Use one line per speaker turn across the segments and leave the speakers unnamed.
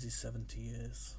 G70 is.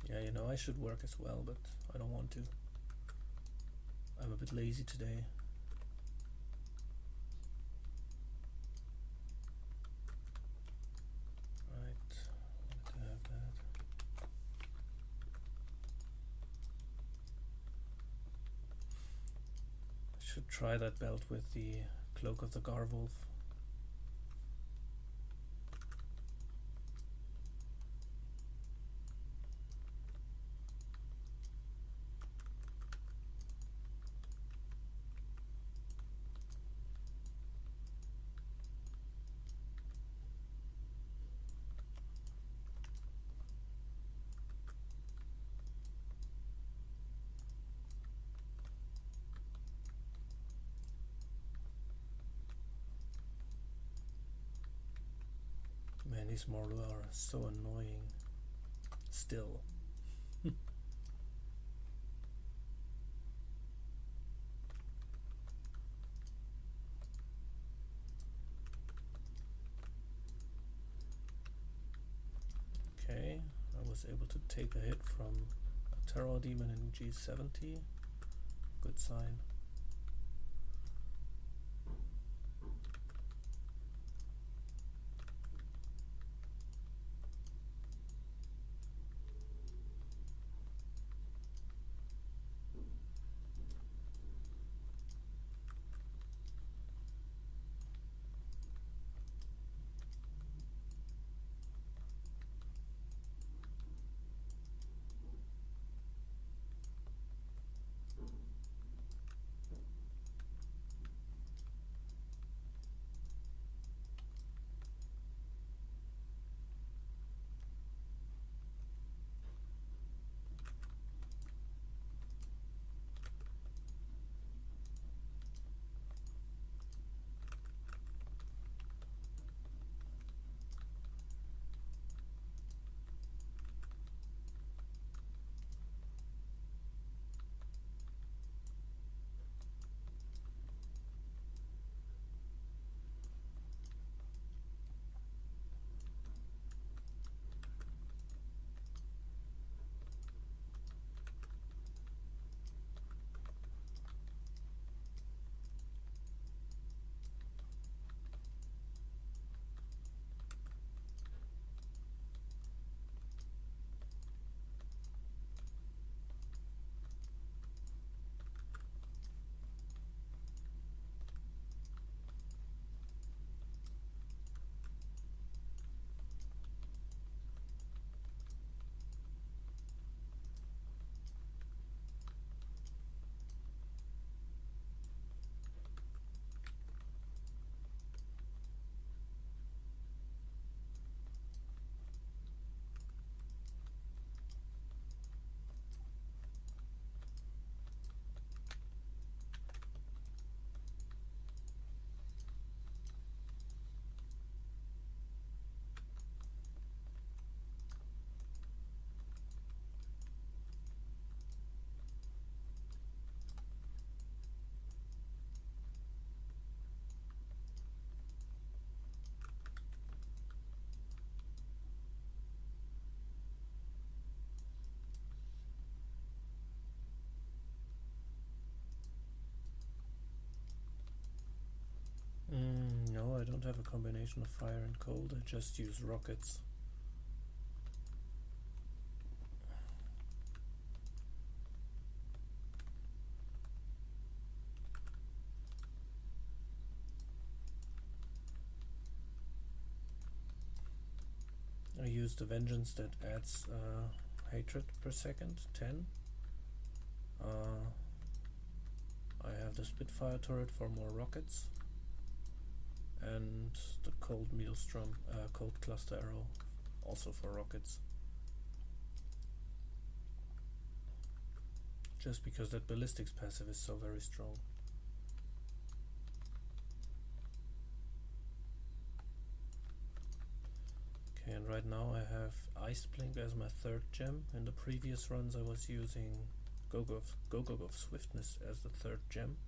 Yeah, you know, I should work as well, but I don't want to. I'm a bit lazy today. Right, I want to have that. I should try that belt with the Cloak of the Garwolf. Man, these Marauder are so annoying. Still. Okay, I was able to take a hit from a Terror Demon in G70. Good sign. No, I don't have a combination of fire and cold, I just use rockets. I use the Vengeance that adds hatred per second, 10. I have the Spitfire turret for more rockets, and the Cold Maelstrom, Cold Cluster Arrow, also for rockets. Just because that ballistics passive is so very strong. Okay, and right now I have Ice Blink as my third gem. In the previous runs I was using Go-Go of Swiftness as the third gem,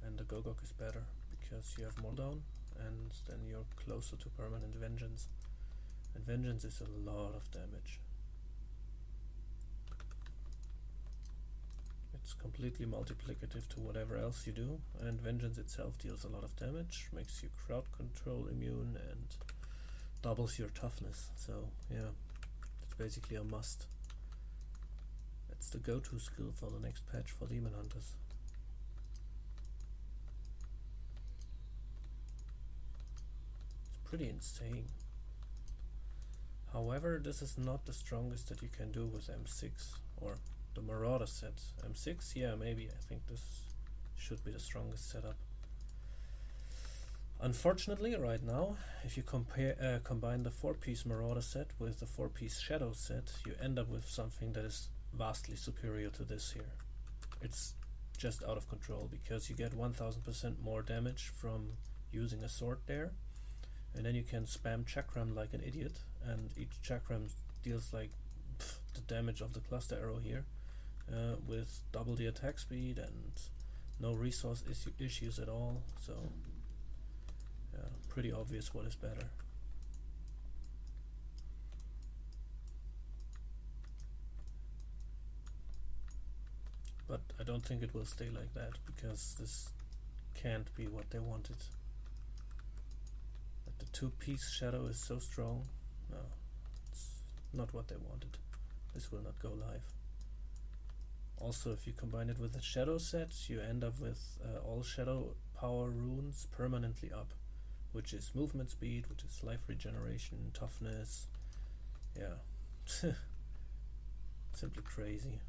and the Gogok is better because you have more down, and then you're closer to permanent Vengeance. And Vengeance is a lot of damage. It's completely multiplicative to whatever else you do, and Vengeance itself deals a lot of damage, makes you crowd control immune, and doubles your toughness. So yeah, it's basically a must. It's the go-to skill for the next patch for Demon Hunters. It's pretty insane. However, this is not the strongest that you can do with M6 or the Marauder set. M6, yeah, maybe. I think this should be the strongest setup. Unfortunately, right now, if you combine the 4-piece Marauder set with the 4-piece Shadow set, you end up with something that is vastly superior to this here. It's just out of control because you get 1000% more damage from using a sword there, and then you can spam Chakram like an idiot, and each Chakram deals like the damage of the cluster arrow here, with double the attack speed and no resource issues at all. So yeah, pretty obvious what is better. But I don't think it will stay like that, because this can't be what they wanted. But the 2-piece Shadow is so strong. No, it's not what they wanted. This will not go live. Also, if you combine it with the Shadow set, you end up with all Shadow power runes permanently up, which is movement speed, which is life regeneration, toughness. Yeah, simply crazy.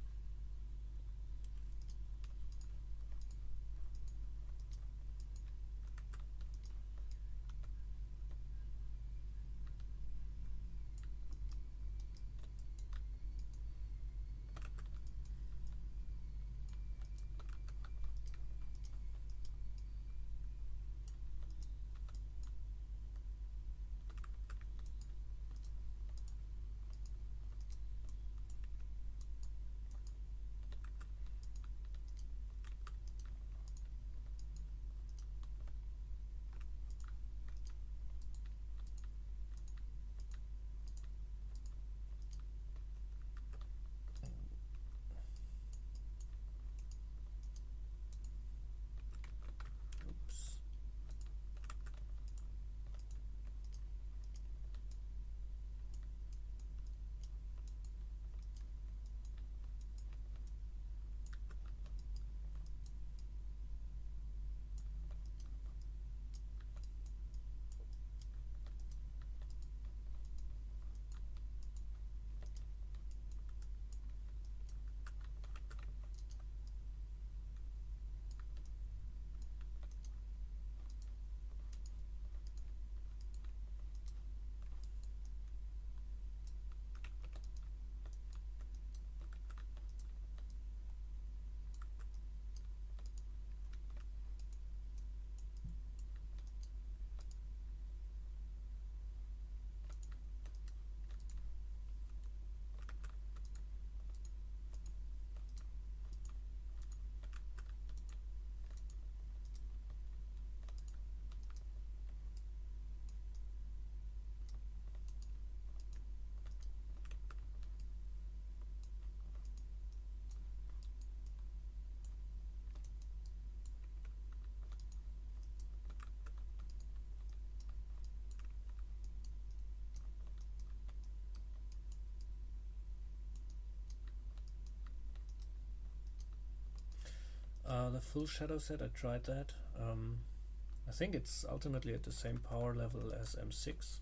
The full Shadow set, I tried that. I think it's ultimately at the same power level as M6,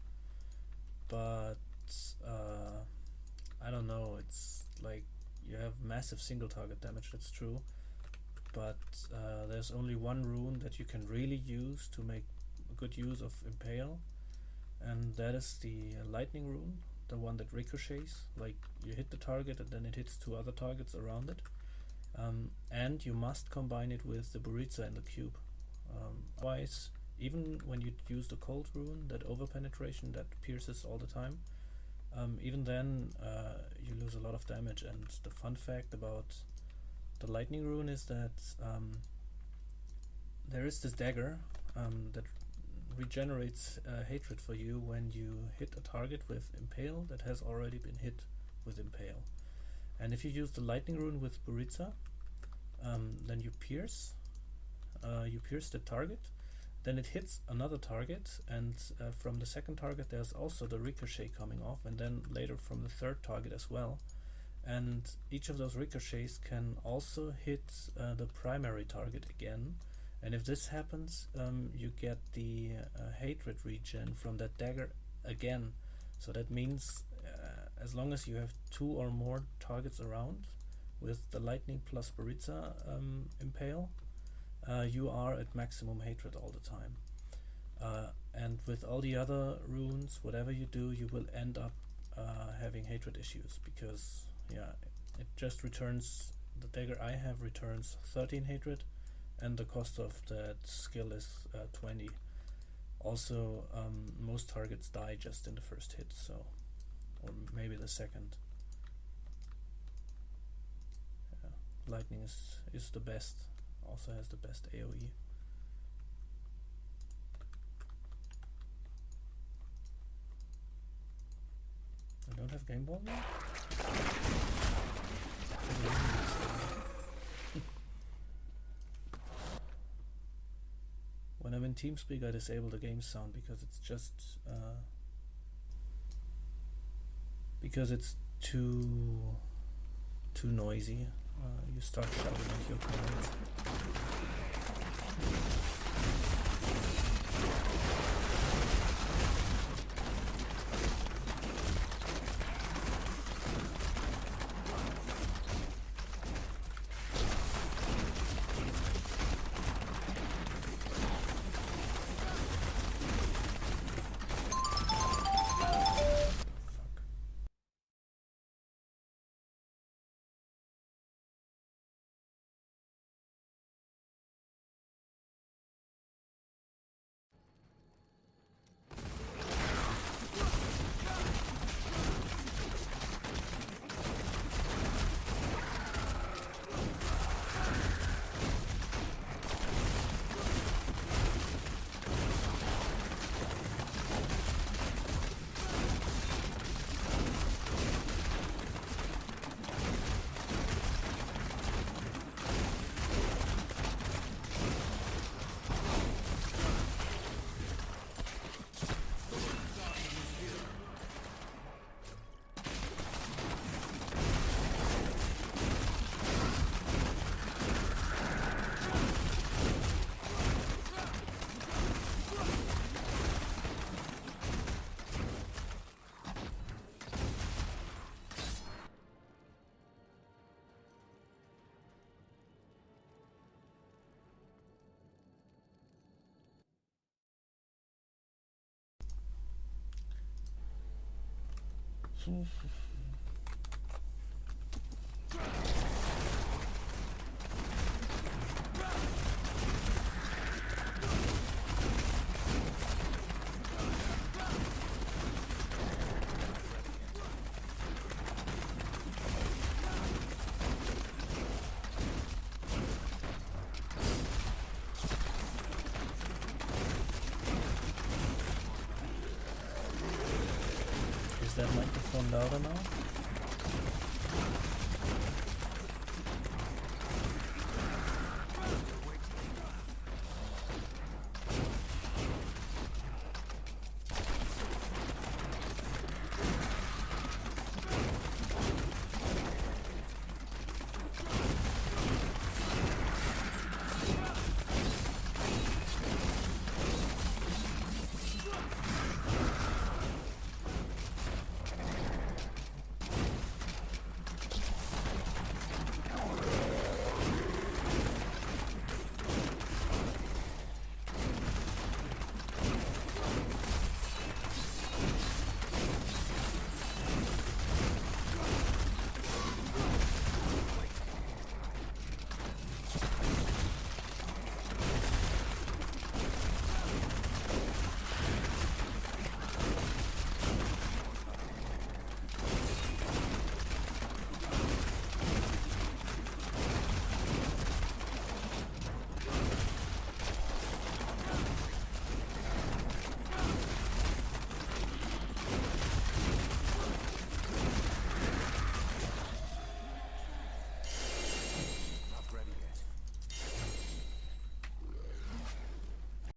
but I don't know, it's like you have massive single target damage, that's true, but there's only one rune that you can really use to make good use of Impale, and that is the lightning rune, the one that ricochets, like you hit the target and then it hits 2 other targets around it. And you must combine it with the Buritza in the cube. Otherwise, even when you use the cold rune, that over penetration that pierces all the time, even then you lose a lot of damage. And the fun fact about the lightning rune is that there is this dagger that regenerates hatred for you when you hit a target with impale that has already been hit with impale. And if you use the lightning rune with Buritza, then you pierce the target, then it hits another target, and from the second target there's also the ricochet coming off, and then later from the third target as well. And each of those ricochets can also hit the primary target again. And if this happens, you get the hatred regen from that dagger again. So that means as long as you have 2 or more targets around with the lightning plus Buritza impale, you are at maximum hatred all the time. And with all the other runes, whatever you do, you will end up having hatred issues, because it just returns, the dagger I have returns 13 hatred, and the cost of that skill is 20. Also, most targets die just in the first hit, so, or maybe the second. Lightning is the best, also has the best AoE. I don't have game ball now? When I'm in TeamSpeak, I disable the game sound because it's just because it's too noisy. You start shouting at your comments. Is that microphone louder now?